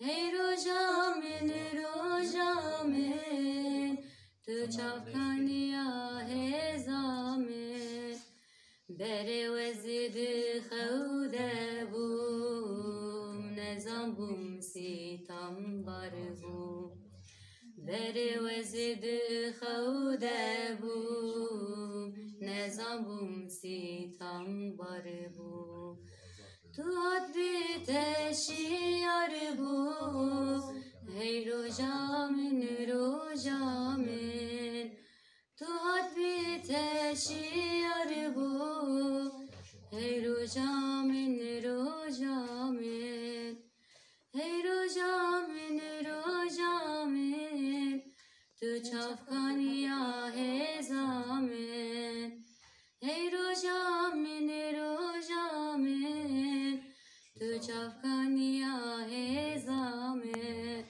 hey rojamin tu çavkaniya hey zamin bere wezid xewde bum nezam bum sitam bar bum bere wezid xewde bum nezam bum sitam bar bum tu hat biteşiyar bum hey rojamin tu hat biteşiyar bum hey rojamin hey rojamin tu çavkaniya hey zamin hey rojamin tu çavkaniya hey zamin.